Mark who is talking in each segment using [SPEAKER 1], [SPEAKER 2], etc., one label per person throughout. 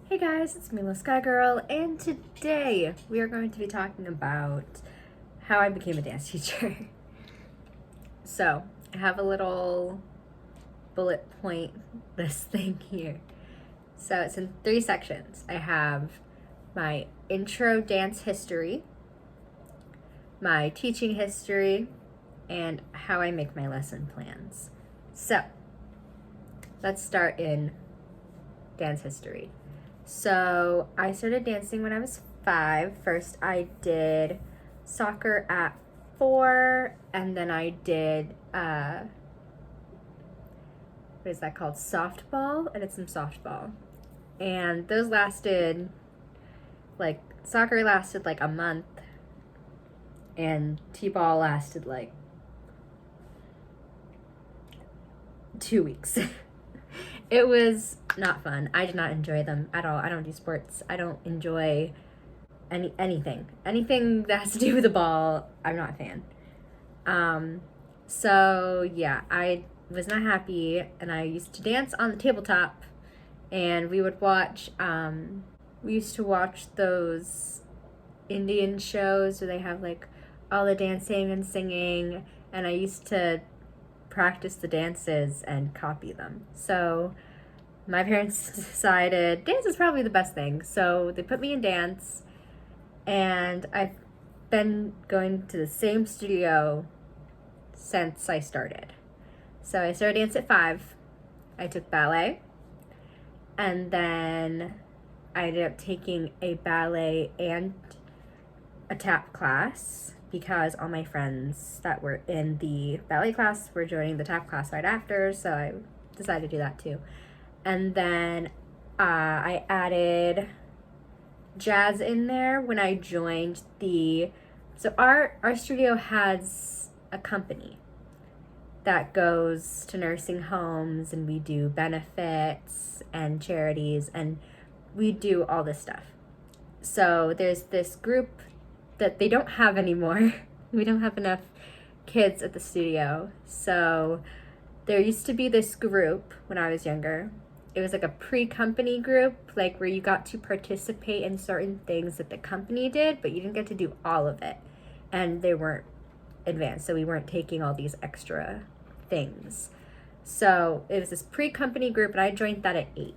[SPEAKER 1] Hey guys, it's Mila Sky Girl, and today we are going to be talking about how I became a dance teacher. So, I have a little bullet point list thing here. So, it's in 3 sections. I have my intro dance history, my teaching history, and how I make my lesson plans. So, let's start in dance history. So I started dancing when I was 5. First I did soccer at 4, and then I did what is that called? Softball. I did some softball. And those lasted soccer lasted like a month, and T-ball lasted like 2 weeks. It was not fun. I did not enjoy them at all. I don't do sports. I don't enjoy anything that has to do with the ball. I'm not a fan. So yeah, I was not happy, and I used to dance on the tabletop, and we would watch. We used to watch those Indian shows where they have like all the dancing and singing, and I used to practice the dances and copy them. So my parents decided dance is probably the best thing, so they put me in dance, and I've been going to the same studio since I started. So I started dance at 5. I took ballet, and then I ended up taking a ballet and a tap class because all my friends that were in the ballet class were joining the tap class right after, so I decided to do that too. And then I added jazz in there when I joined so our studio has a company that goes to nursing homes, and we do benefits and charities, and we do all this stuff. So there's this group that they don't have anymore. We don't have enough kids at the studio. So there used to be this group when I was younger. It was like a pre-company group, like where you got to participate in certain things that the company did, but you didn't get to do all of it. And they weren't advanced, so we weren't taking all these extra things. So it was this pre-company group, and I joined that at 8.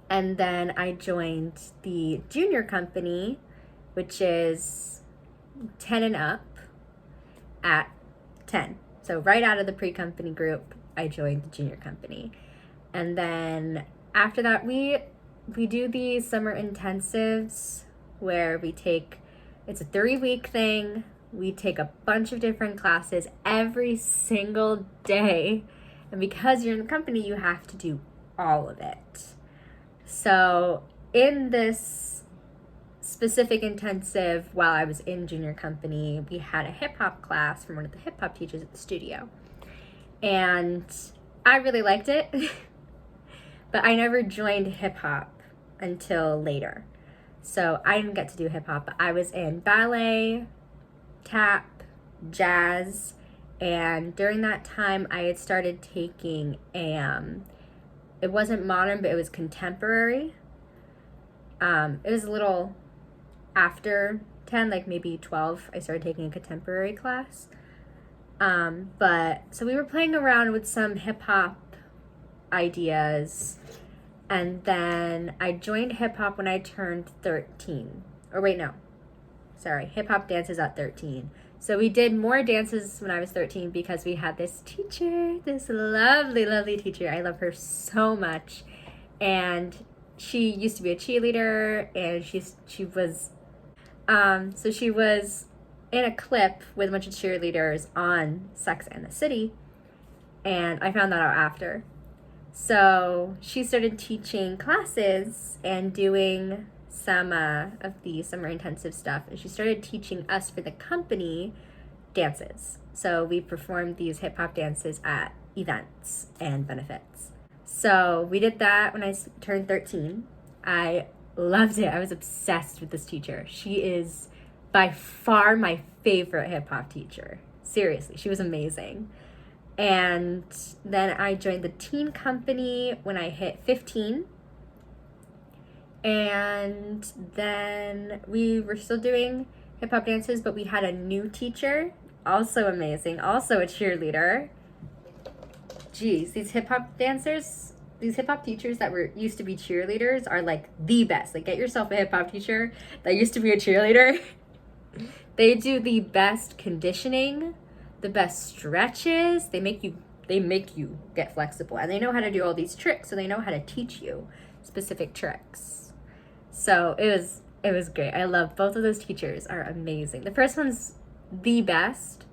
[SPEAKER 1] And then I joined the junior company, which is 10 and up, at 10. So right out of the pre-company group, I joined the junior company. And then after that, we do these summer intensives where it's a 3-week thing. We take a bunch of different classes every single day. And because you're in the company, you have to do all of it. So in this specific intensive, while I was in junior company, we had a hip hop class from one of the hip hop teachers at the studio. And I really liked it, but I never joined hip hop until later. So I didn't get to do hip hop, but I was in ballet, tap, jazz, and during that time I had started taking it wasn't modern, but it was contemporary. It was a little after 10, like maybe 12, I started taking a contemporary class. But so we were playing around with some hip hop ideas, and then I joined hip hop when I turned 13. Or wait, no. Sorry, hip hop dances at 13. So we did more dances when I was 13 because we had this teacher, this lovely, lovely teacher. I love her so much. And she used to be a cheerleader, and she was in a clip with a bunch of cheerleaders on Sex and the City, and I found that out after. So she started teaching classes and doing some of the summer intensive stuff, and she started teaching us for the company dances. So we performed these hip hop dances at events and benefits. So we did that when I turned 13. I loved it. I was obsessed with this teacher. She is by far my favorite hip hop teacher. Seriously, she was amazing. And then I joined the teen company when I hit 15. And then we were still doing hip hop dances, but we had a new teacher, also amazing, also a cheerleader. Geez, these hip hop dancers, these hip hop teachers that were used to be cheerleaders are like the best. Like, get yourself a hip hop teacher that used to be a cheerleader. They do the best conditioning, the best stretches. They make you get flexible, and they know how to do all these tricks, so they know how to teach you specific tricks. So it was great. I love both of those teachers, are amazing. The first one's the best,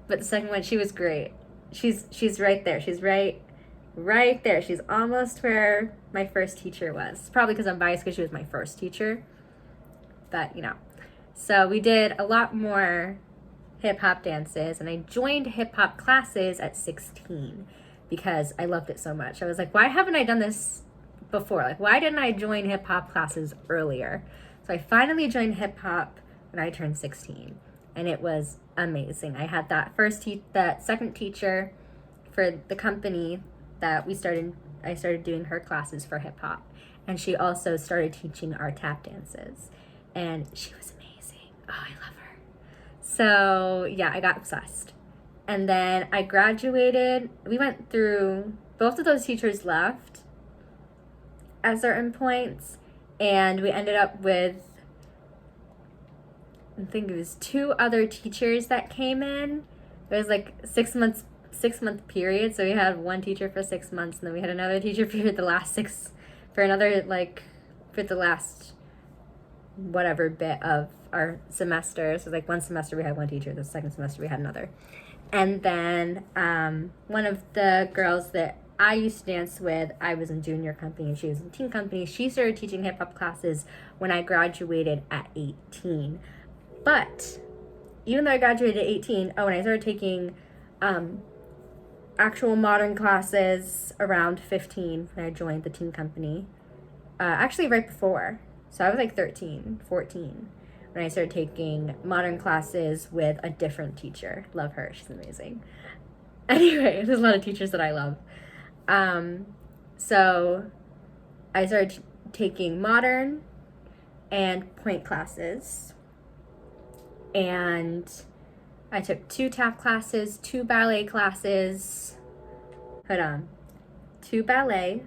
[SPEAKER 1] but the second one, she was great. She's right there. She's right there. She's almost where my first teacher was. Probably because I'm biased because she was my first teacher. But, you know. So we did a lot more hip hop dances, and I joined hip hop classes at 16 because I loved it so much. I was like, why haven't I done this before? Like, why didn't I join hip hop classes earlier? So I finally joined hip hop when I turned 16, and it was amazing. I had that that second teacher for the company that I started doing her classes for hip hop, and she also started teaching our tap dances, and she was amazing. Oh, I love her. So yeah, I got obsessed. And then I graduated. We went through, both of those teachers left at certain points, and we ended up with, I think it was 2 other teachers that came in. It was like 6 month period. So we had one teacher for 6 months, and then we had another teacher for the last whatever bit of our semester. So like one semester we had one teacher, the second semester we had another. And then one of the girls that I used to dance with, I was in junior company and she was in teen company. She started teaching hip hop classes when I graduated at 18. But even though I graduated at 18, and I started taking actual modern classes around 15 when I joined the teen company. Actually right before. So I was like 13, 14 when I started taking modern classes with a different teacher. Love her. She's amazing. Anyway, there's a lot of teachers that I love. So I started taking modern and point classes. And I took 2 tap classes, 2 ballet classes. 2 ballet,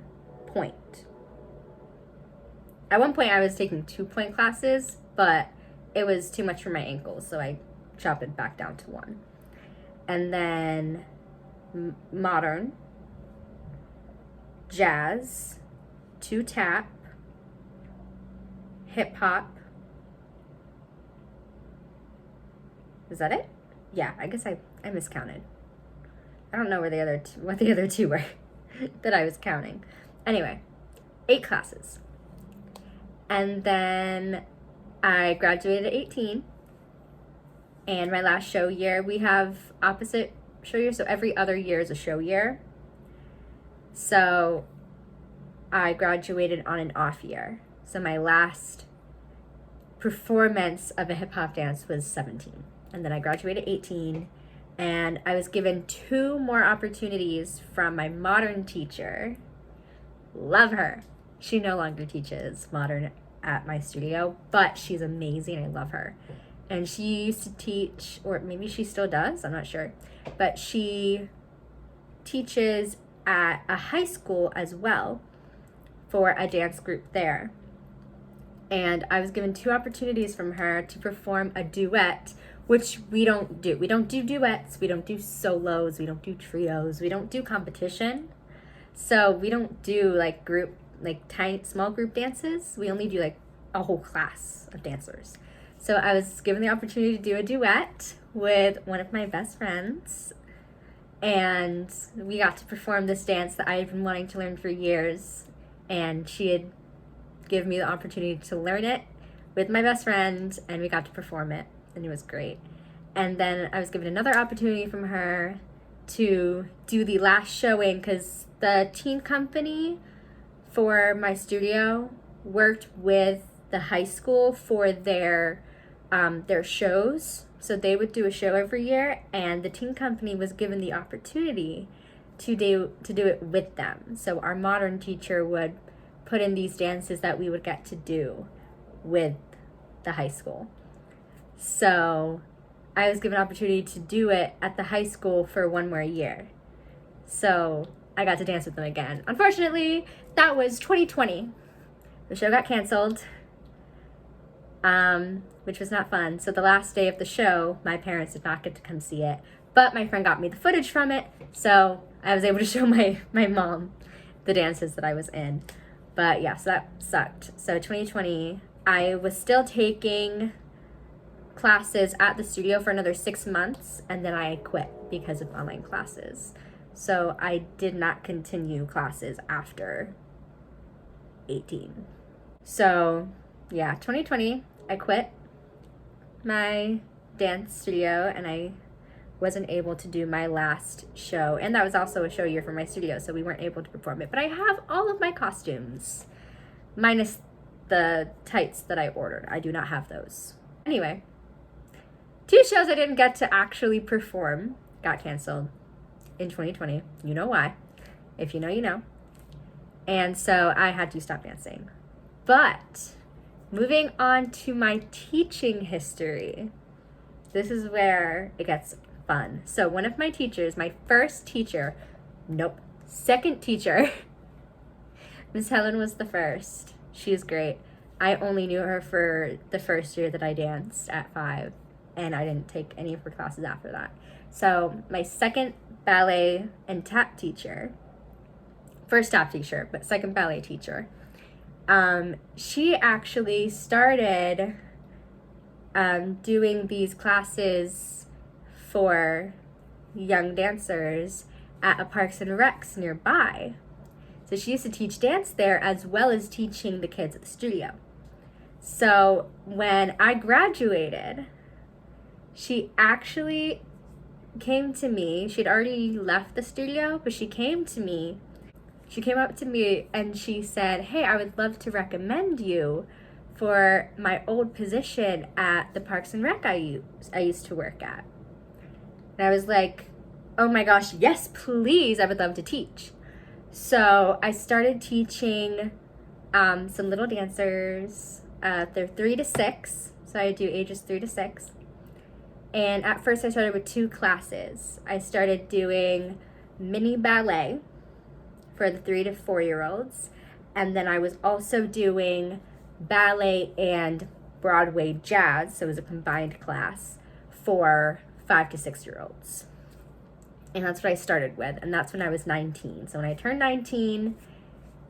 [SPEAKER 1] point. At one point, I was taking 2 point classes, but it was too much for my ankles, so I chopped it back down to 1. And then modern, jazz, 2 tap, hip hop. Is that it? Yeah, I guess I miscounted. I don't know what the other two were that I was counting. Anyway, 8 classes. And then I graduated at 18. And my last show year, we have opposite show year. So every other year is a show year. So I graduated on an off year. So my last performance of a hip hop dance was 17. And then I graduated at 18. And I was given 2 more opportunities from my modern teacher. Love her. She no longer teaches modern at my studio, but she's amazing. I love her. And she used to teach, or maybe she still does, I'm not sure, but she teaches at a high school as well for a dance group there. And I was given 2 opportunities from her to perform a duet, which we don't do. We don't do duets, we don't do solos, we don't do trios, we don't do competition. So we don't do like small group dances. We only do like a whole class of dancers. So I was given the opportunity to do a duet with one of my best friends, and we got to perform this dance that I had been wanting to learn for years, and she had given me the opportunity to learn it with my best friend, and we got to perform it, and it was great. And then I was given another opportunity from her to do the last showing, because the teen company for my studio worked with the high school for their shows. So they would do a show every year, and the teen company was given the opportunity to do it with them. So our modern teacher would put in these dances that we would get to do with the high school. So I was given an opportunity to do it at the high school for one more year. So I got to dance with them again. Unfortunately, that was 2020. The show got canceled, which was not fun. So the last day of the show, my parents did not get to come see it, but my friend got me the footage from it, so I was able to show my mom the dances that I was in. But yeah, so that sucked. So 2020, I was still taking classes at the studio for another 6 months, and then I quit because of online classes. So I did not continue classes after 18. So yeah, 2020, I quit my dance studio and I wasn't able to do my last show. And that was also a show year for my studio, so we weren't able to perform it. But I have all of my costumes, minus the tights that I ordered. I do not have those. Anyway, 2 shows I didn't get to actually perform got canceled in 2020. You know why. If you know, you know. And so I had to stop dancing. But moving on to my teaching history, this is where it gets fun. So one of my teachers, my first teacher, second teacher, Miss Helen was the first. She was great. I only knew her for the first year that I danced at 5, and I didn't take any of her classes after that. So my second ballet and tap teacher, first tap teacher, but second ballet teacher, she actually started doing these classes for young dancers at a Parks and Recs nearby. So she used to teach dance there as well as teaching the kids at the studio. So when I graduated, she actually came to me. She'd already left the studio, but she came to me. She came up to me and she said, "Hey, I would love to recommend you for my old position at the Parks and Rec I used to work at." And I was like, "Oh my gosh, yes, please, I would love to teach." So I started teaching some little dancers. They're 3 to 6, so I do ages 3 to 6. And at first I started with 2 classes. I started doing mini ballet for the 3 to 4-year-olds. And then I was also doing ballet and Broadway jazz, so it was a combined class for 5 to 6-year-olds. And that's what I started with, and that's when I was 19. So when I turned 19,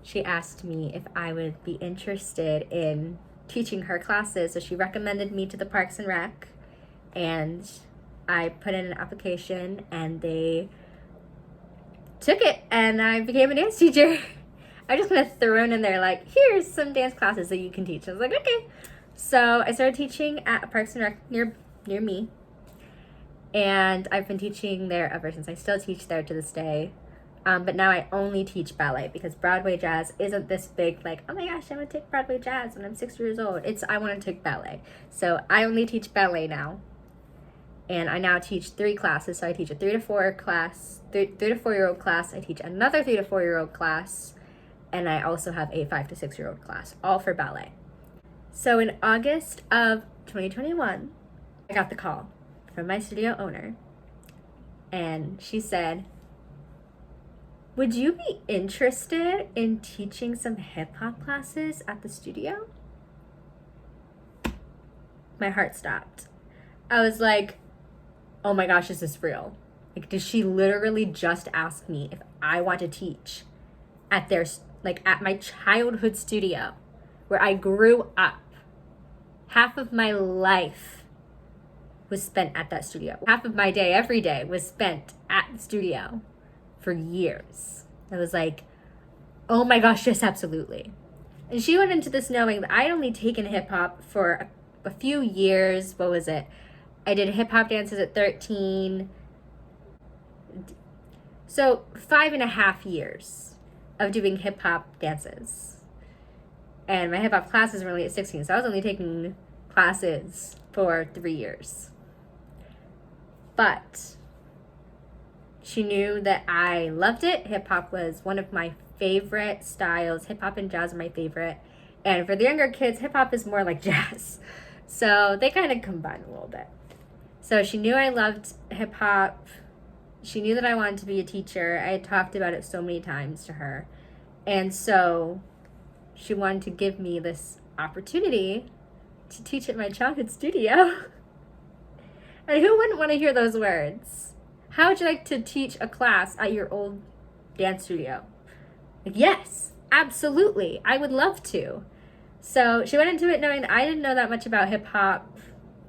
[SPEAKER 1] she asked me if I would be interested in teaching her classes. So she recommended me to the Parks and Rec, and I put in an application, and they took it, and I became a dance teacher. I just kind of thrown in there like, here's some dance classes that you can teach. I was like, okay. So I started teaching at Parks and Rec near me, and I've been teaching there ever since. I still teach there to this day, but now I only teach ballet because Broadway jazz isn't this big, like, oh my gosh, I want to take Broadway jazz when I'm 6 years old. I want to take ballet. So I only teach ballet now. And I now teach 3 classes. So I teach a 3 to 4 class, 3 to 4-year-old class. I teach another 3 to 4-year-old class. And I also have a 5 to 6-year-old class, all for ballet. So in August of 2021, I got the call from my studio owner. And she said, "Would you be interested in teaching some hip hop classes at the studio?" My heart stopped. I was like, oh my gosh, is this real? Like, did she literally just ask me if I want to teach at at my childhood studio where I grew up? Half of my life was spent at that studio. Half of my day, every day, was spent at the studio for years. I was like, oh my gosh, yes, absolutely. And she went into this knowing that I'd only taken hip hop for a few years. What was it? I did hip hop dances at 13. So 5.5 years of doing hip hop dances. And my hip hop classes were only at 16. So I was only taking classes for 3 years. But she knew that I loved it. Hip hop was one of my favorite styles. Hip hop and jazz are my favorite. And for the younger kids, hip hop is more like jazz. So they kind of combine a little bit. So she knew I loved hip hop. She knew that I wanted to be a teacher. I had talked about it so many times to her. And so she wanted to give me this opportunity to teach at my childhood studio. And who wouldn't want to hear those words? How would you like to teach a class at your old dance studio? Like, yes, absolutely. I would love to. So she went into it knowing that I didn't know that much about hip hop.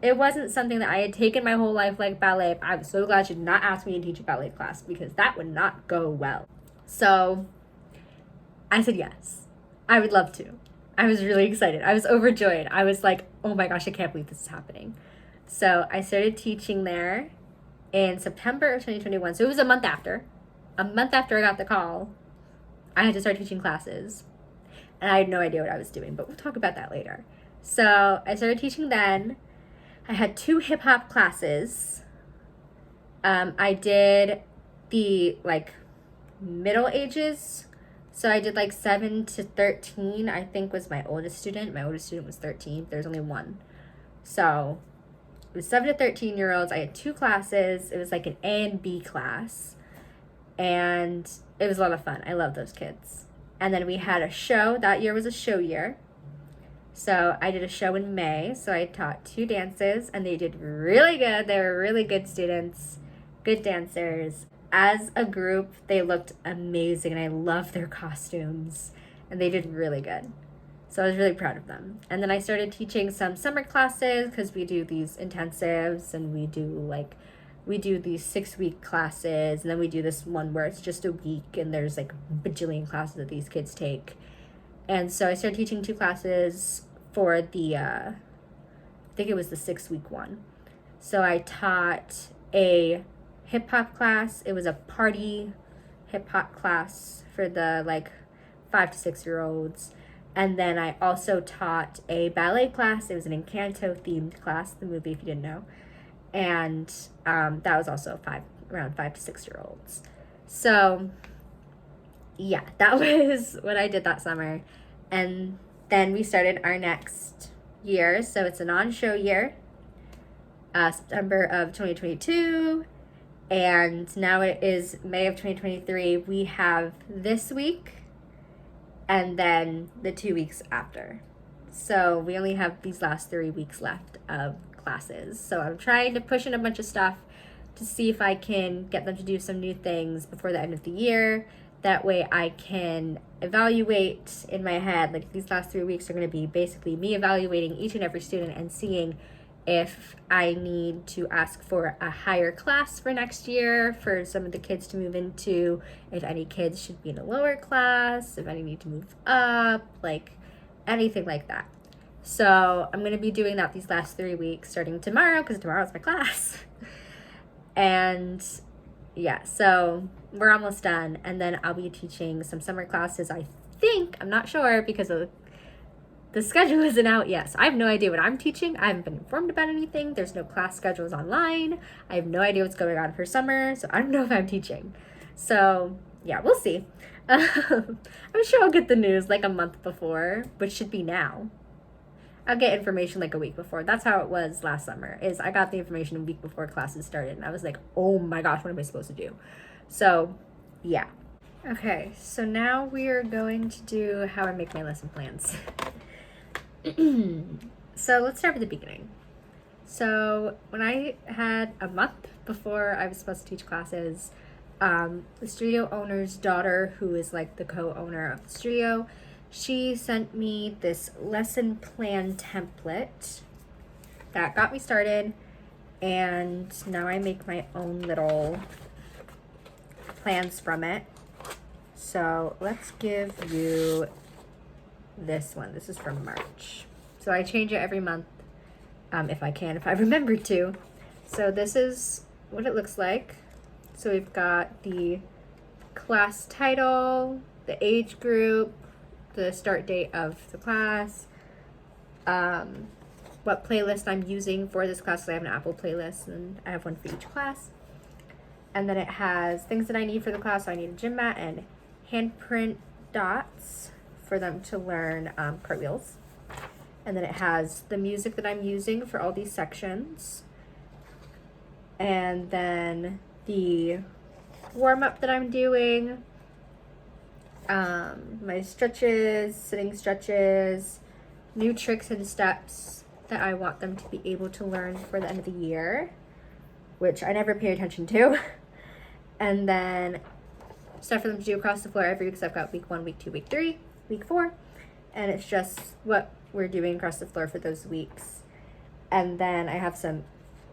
[SPEAKER 1] It wasn't something that I had taken my whole life like ballet. I was so glad she did not ask me to teach a ballet class because that would not go well. So I said yes. I would love to. I was really excited. I was overjoyed. I was like, oh my gosh, I can't believe this is happening. So I started teaching there in September of 2021. So it was a month after. A month after I got the call, I had to start teaching classes. And I had no idea what I was doing, but we'll talk about that later. So I started teaching then. I had 2 hip hop classes. I did the middle ages. So I did 7 to 13, I think was my oldest student. My oldest student was 13. There's only one. So it was 7 to 13-year-olds. I had 2 classes. It was like an A and B class. And it was a lot of fun. I love those kids. And then we had a show. That year was a show year. So I did a show in May. So I taught 2 dances, and they did really good. They were really good students, good dancers. As a group, they looked amazing, and I loved their costumes, and they did really good. So I was really proud of them. And then I started teaching some summer classes because we do these intensives, and we do these 6-week classes, and then we do this one where it's just a week, and there's a bajillion classes that these kids take. And so I started teaching 2 classes for the, I think it was the 6-week one. So I taught a hip hop class. It was a party hip hop class for the 5 to 6-year-olds. And then I also taught a ballet class. It was an Encanto themed class, the movie, if you didn't know. And that was also around 5 to 6-year-olds. So yeah, that was what I did that summer. And then we started our next year. So it's a non-show year, September of 2022. And now it is May of 2023. We have this week and then the 2 weeks after. So we only have these last 3 weeks left of classes. So I'm trying to push in a bunch of stuff to see if I can get them to do some new things before the end of the year. That way I can evaluate in my head. These last 3 weeks are going to be basically me evaluating each and every student and seeing if I need to ask for a higher class for next year for some of the kids to move into, if any kids should be in a lower class, if any need to move up, anything like that. So I'm going to be doing that these last 3 weeks starting tomorrow, because tomorrow's my class. And yeah, so we're almost done. And then I'll be teaching some summer classes, I think. I'm not sure because of the schedule isn't out yet. So I have no idea what I'm teaching. I haven't been informed about anything. There's no class schedules online. I have no idea what's going on for summer. So I don't know if I'm teaching. So yeah, we'll see. I'm sure I'll get the news a month before, which should be now. I'll get information a week before. That's how it was last summer, is I got the information a week before classes started. And I was like, oh my gosh, what am I supposed to do? So yeah. Okay, so now we are going to do how I make my lesson plans. So let's start with the beginning. So when I had a month before I was supposed to teach classes, the studio owner's daughter, who is the co-owner of the studio, she sent me this lesson plan template that got me started, and now I make my own little plans from it. So let's give you this one. This is from March. So I change it every month, if I remember to. So this is what it looks like. So we've got the class title, the age group, the start date of the class, what playlist I'm using for this class. So I have an Apple playlist, and I have one for each class. And then it has things that I need for the class. So I need a gym mat and handprint dots for them to learn cartwheels. And then it has the music that I'm using for all these sections. And then the warm-up that I'm doing, my stretches, sitting stretches, new tricks and steps that I want them to be able to learn for the end of the year, which I never pay attention to. And then stuff for them to do across the floor every week. So I've got week 1, week 2, week 3, week 4. And it's just what we're doing across the floor for those weeks. And then I have some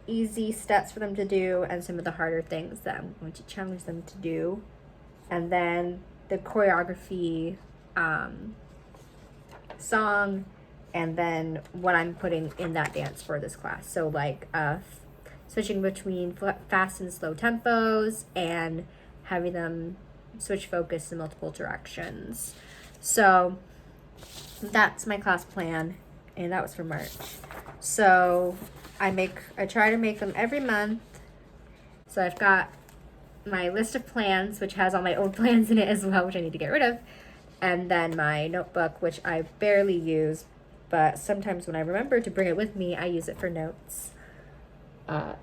[SPEAKER 1] easy steps for them to do and some of the harder things that I'm going to challenge them to do. And then the choreography song, and then what I'm putting in that dance for this class. So like switching between fast and slow tempos and having them switch focus in multiple directions. So that's my class plan, and that was for March. So I try to make them every month. So I've got my list of plans, which has all my old plans in it as well, which I need to get rid of. And then my notebook, which I barely use, but sometimes when I remember to bring it with me, I use it for notes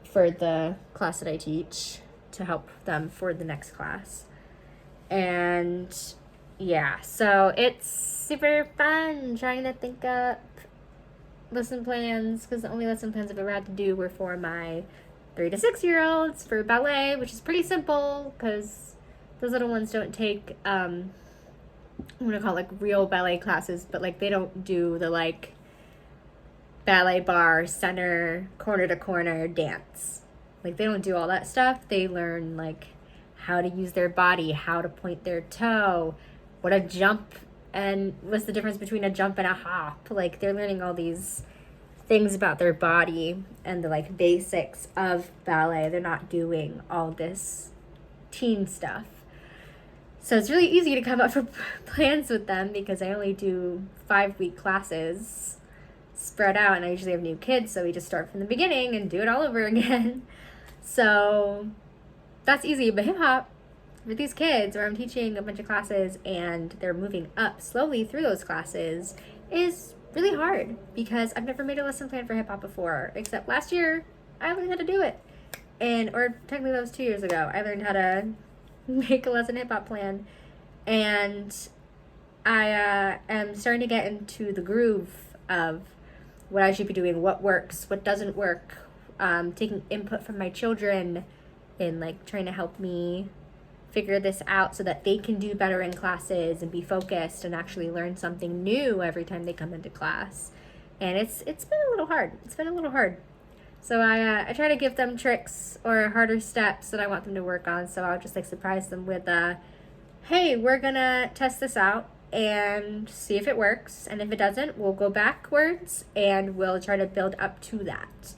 [SPEAKER 1] for the class that I teach to help them for the next class. And yeah, so it's super fun trying to think up lesson plans, because the only lesson plans I've ever had to do were for my 3 to 6 year olds for ballet, which is pretty simple because those little ones don't take I'm gonna call it like real ballet classes, but like they don't do the like ballet bar, center, corner to corner dance. Like they don't do all that stuff. They learn like how to use their body, how to point their toe, what a jump, and what's the difference between a jump and a hop. Like they're learning all these things about their body and the like basics of ballet. They're not doing all this teen stuff. So it's really easy to come up with plans with them because I only do 5-week classes spread out, and I usually have new kids, so we just start from the beginning and do it all over again. So that's easy. But hip hop, with these kids where I'm teaching a bunch of classes and they're moving up slowly through those classes, is really hard because I've never made a lesson plan for hip hop before, except last year I learned how to do it. Or technically that was 2 years ago. I learned how to make a lesson hip hop plan, and I am starting to get into the groove of what I should be doing, what works, what doesn't work, taking input from my children and like trying to help me figure this out so that they can do better in classes and be focused and actually learn something new every time they come into class. And it's been a little hard. So I try to give them tricks or harder steps that I want them to work on. So I'll just like surprise them with hey, we're gonna test this out and see if it works. And if it doesn't, we'll go backwards and we'll try to build up to that.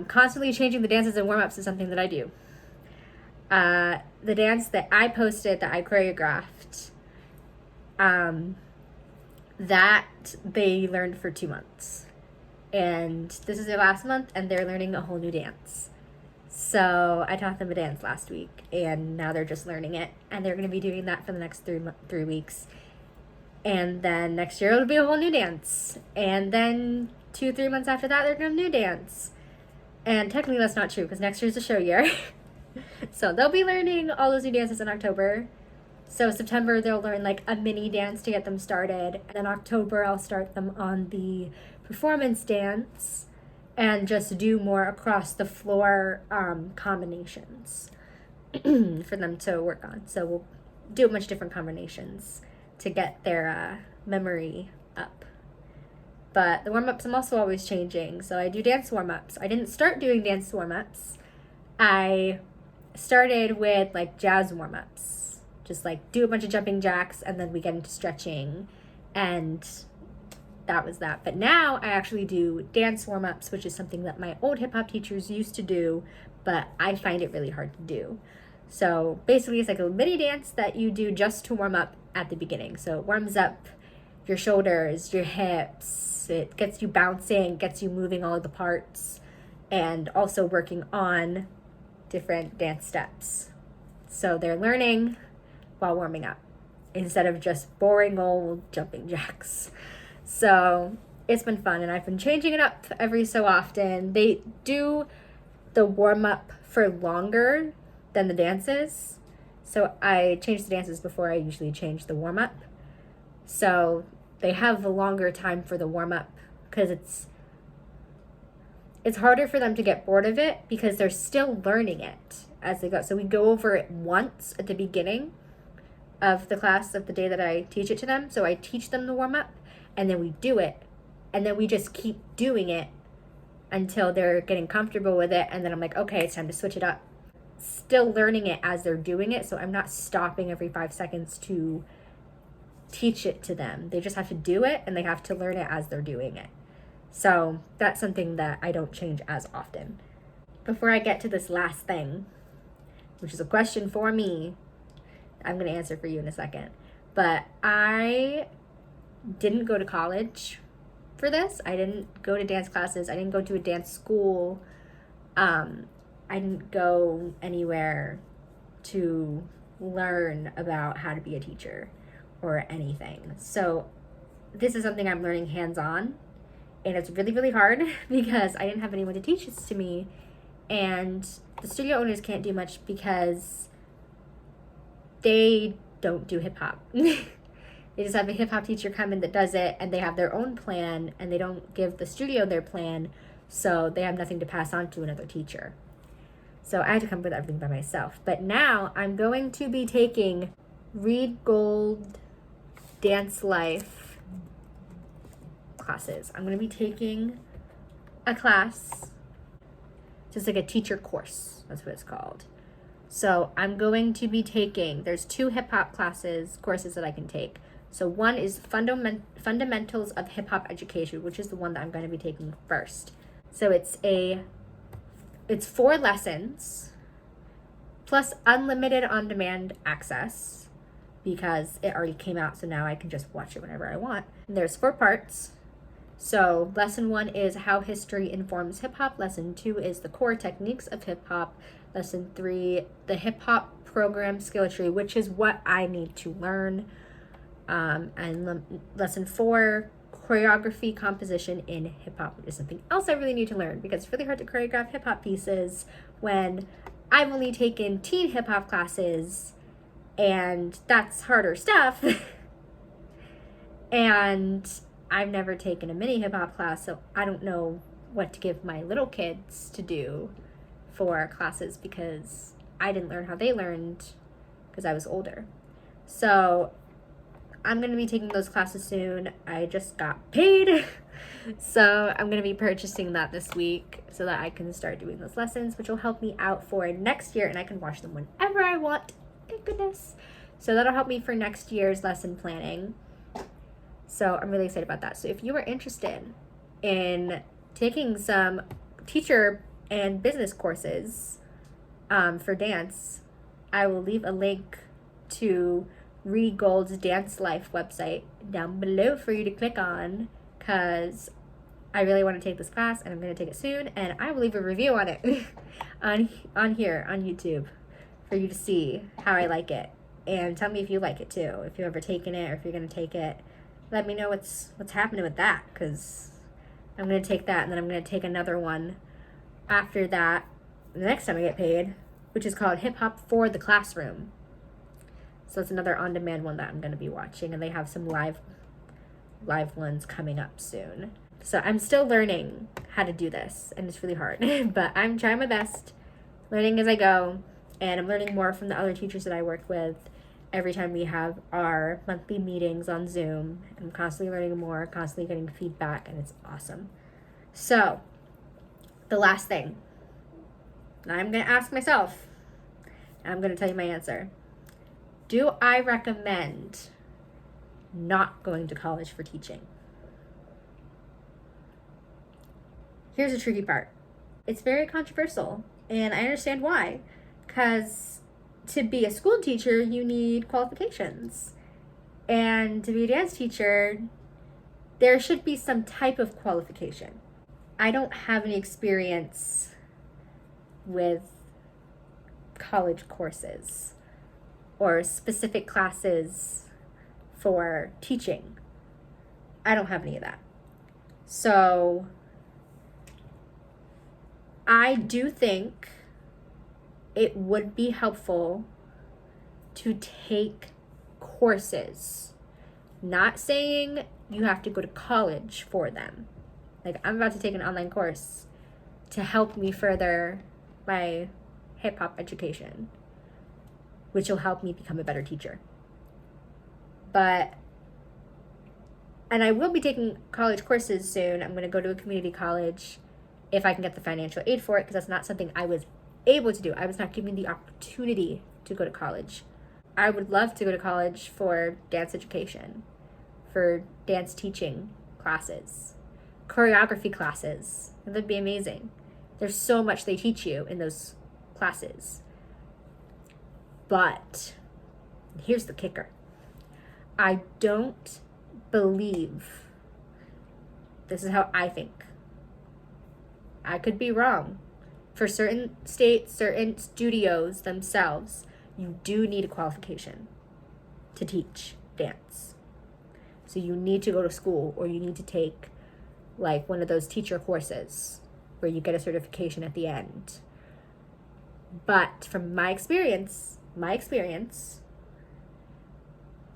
[SPEAKER 1] Constantly changing the dances and warm-ups is something that I do. The dance that I posted that I choreographed, that they learned for 2 months. And this is their last month, and they're learning a whole new dance. So I taught them a dance last week, and now they're just learning it. And they're going to be doing that for the next 3 weeks. And then next year it'll be a whole new dance. And then 2-3 months after that, they're going to have a new dance. And technically that's not true, because next year's a show year. So they'll be learning all those new dances in October. So September, they'll learn like a mini dance to get them started. And then October, I'll start them on the performance dance and just do more across the floor combinations for them to work on. So we'll do a bunch of different combinations to get their memory up. But the warm-ups I'm also always changing. So I do dance warm-ups. I didn't start doing dance warm-ups. I started with like jazz warm-ups. Just like do a bunch of jumping jacks and then we get into stretching, and that was that. But now I actually do dance warm-ups, which is something that my old hip-hop teachers used to do, but I find it really hard to do. So basically it's like a mini dance that you do just to warm up at the beginning. So it warms up your shoulders, your hips, it gets you bouncing, gets you moving all of the parts, and also working on different dance steps. So they're learning while warming up. instead of just boring old jumping jacks. So it's been fun, and I've been changing it up every so often. They do the warm-up for longer than the dances. So I change the dances before I usually change the warm-up. So they have a longer time for the warm-up because it's harder for them to get bored of it because they're still learning it as they go. So we go over it once at the beginning of the class of the day that I teach it to them. So I teach them the warm-up, and then we do it, and then we just keep doing it until they're getting comfortable with it, and then I'm like, okay, it's time to switch it up. Still learning it as they're doing it, so I'm not stopping every 5 seconds to teach it to them. They just have to do it, and they have to learn it as they're doing it. So that's something that I don't change as often. Before I get to this last thing, which is a question for me, I'm going to answer for you in a second. But I didn't go to college for this. I didn't go to dance classes. I didn't go to a dance school. I didn't go anywhere to learn about how to be a teacher or anything. So this is something I'm learning hands-on, and it's really, really hard because I didn't have anyone to teach this to me, and the studio owners can't do much because they don't do hip-hop. They just have a hip-hop teacher come in that does it, and they have their own plan, and they don't give the studio their plan, so they have nothing to pass on to another teacher. So I had to come up with everything by myself. But now I'm going to be taking Reed Gold Dance Life classes. I'm going to be taking a class, just like a teacher course. That's what it's called. So I'm going to be taking, there's 2 hip-hop courses that I can take. So one is Fundamentals of Hip-Hop Education, which is the one that I'm going to be taking first. So it's 4 lessons plus unlimited on-demand access because it already came out, so now I can just watch it whenever I want. And there's 4 parts. So lesson 1 is how history informs hip-hop. Lesson 2 is the core techniques of hip-hop. Lesson 3, the hip-hop program skill tree, which is what I need to learn. And lesson 4, choreography composition in hip-hop, which is something else I really need to learn because it's really hard to choreograph hip-hop pieces when I've only taken teen hip-hop classes, and that's harder stuff. And I've never taken a mini hip-hop class, so I don't know what to give my little kids to do for classes because I didn't learn how they learned because I was older. So I'm going to be taking those classes soon. I just got paid. So I'm going to be purchasing that this week so that I can start doing those lessons, which will help me out for next year, and I can watch them whenever I want. Thank goodness. So that'll help me for next year's lesson planning. So I'm really excited about that. So if you are interested in taking some teacher and business courses for dance, I will leave a link to Reed Gold's Dance Life website down below for you to click on because I really want to take this class and I'm going to take it soon, and I will leave a review on it on here on YouTube for you to see how I like it, and tell me if you like it too, if you've ever taken it or if you're going to take it. Let me know what's happening with that because I'm going to take that, and then I'm going to take another one after that the next time I get paid, which is called Hip Hop for the Classroom. So it's another on-demand one that I'm going to be watching, and they have some live ones coming up soon. So I'm still learning how to do this, and it's really hard, but I'm trying my best, learning as I go, and I'm learning more from the other teachers that I work with every time we have our monthly meetings on Zoom. I'm constantly learning more, constantly getting feedback, and it's awesome. So the last thing, and I'm going to ask myself, and I'm going to tell you my answer. Do I recommend not going to college for teaching? Here's the tricky part. It's very controversial, and I understand why. Because to be a school teacher, you need qualifications. And to be a dance teacher, there should be some type of qualification. I don't have any experience with college courses or specific classes for teaching. I don't have any of that. So I do think it would be helpful to take courses. Not saying you have to go to college for them. Like, I'm about to take an online course to help me further my hip hop education, which will help me become a better teacher. And I will be taking college courses soon. I'm going to go to a community college if I can get the financial aid for it, because that's not something I was able to do. I was not given the opportunity to go to college. I would love to go to college for dance education, for dance teaching classes, choreography classes. That'd be amazing. There's so much they teach you in those classes. But here's the kicker. I don't believe, this is how I think, I could be wrong, for certain states, certain studios themselves, you do need a qualification to teach dance. So you need to go to school, or you need to take like one of those teacher courses where you get a certification at the end. But from my experience,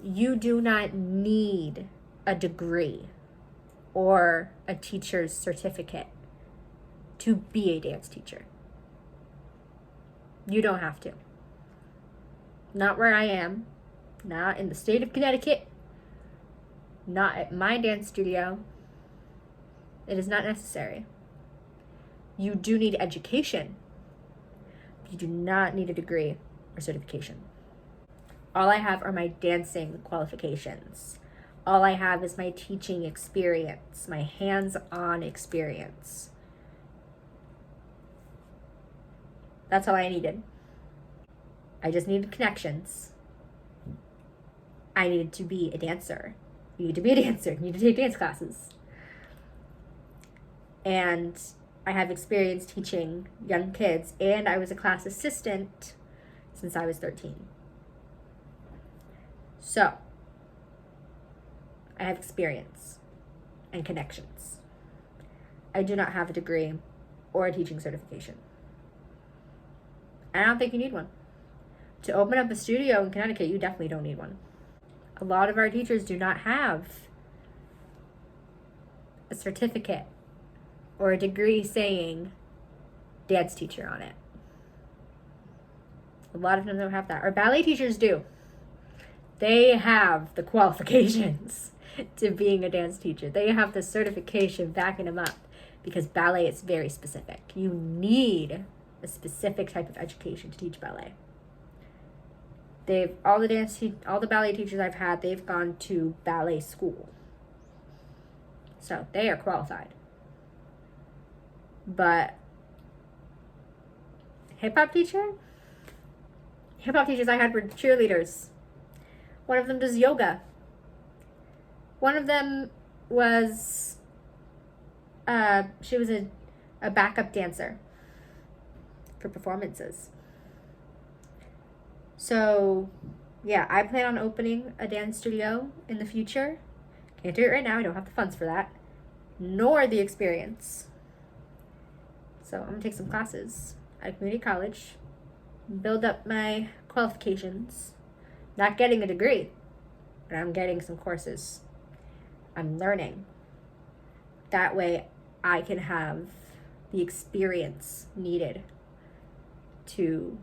[SPEAKER 1] you do not need a degree or a teacher's certificate to be a dance teacher. You don't have to. Not where I am, not in the state of Connecticut, not at my dance studio. It is not necessary. You do need education. You do not need a degree or certification. All I have are my dancing qualifications. All I have is my teaching experience, my hands-on experience. That's all I needed. I just needed connections. I needed to be a dancer. You need to be a dancer. You need to take dance classes. And I have experience teaching young kids, and I was a class assistant since I was 13. So, I have experience and connections. I do not have a degree or a teaching certification. I don't think you need one. To open up a studio in Connecticut, you definitely don't need one. A lot of our teachers do not have a certificate or a degree saying dance teacher on it. A lot of them don't have that. Our ballet teachers do. They have the qualifications to being a dance teacher. They have the certification backing them up, because ballet is very specific. You need a specific type of education to teach ballet. All the ballet teachers I've had, they've gone to ballet school. So they are qualified. But hip-hop teachers I had were cheerleaders. One of them does yoga. One of them was, she was a backup dancer for performances. So, yeah, I plan on opening a dance studio in the future. Can't do it right now. I don't have the funds for that, nor the experience. So I'm going to take some classes at a community college, build up my qualifications. Not getting a degree, but I'm getting some courses. I'm learning. That way I can have the experience needed to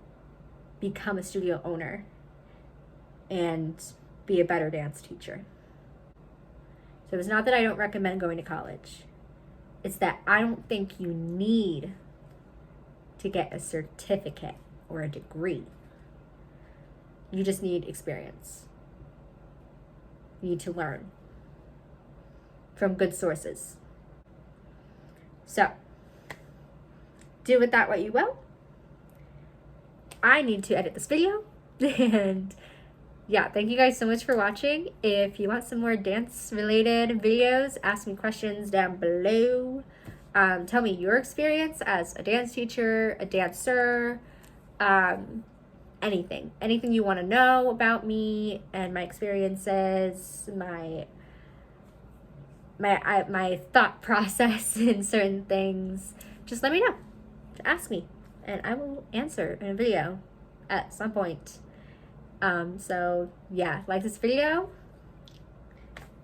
[SPEAKER 1] become a studio owner and be a better dance teacher. So it's not that I don't recommend going to college. It's that I don't think you need to get a certificate or a degree. You just need experience. You need to learn from good sources. So, do with that what you will. I need to edit this video. And yeah, thank you guys so much for watching. If you want some more dance related videos, ask me questions down below. Tell me your experience as a dance teacher, a dancer, anything you want to know about me and my experiences, my thought process in certain things. Just let me know. Ask me, and I will answer in a video at some point. So yeah, like this video,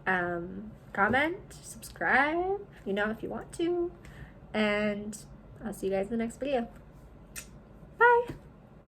[SPEAKER 1] comment, subscribe, if you want to, and I'll see you guys in the next video.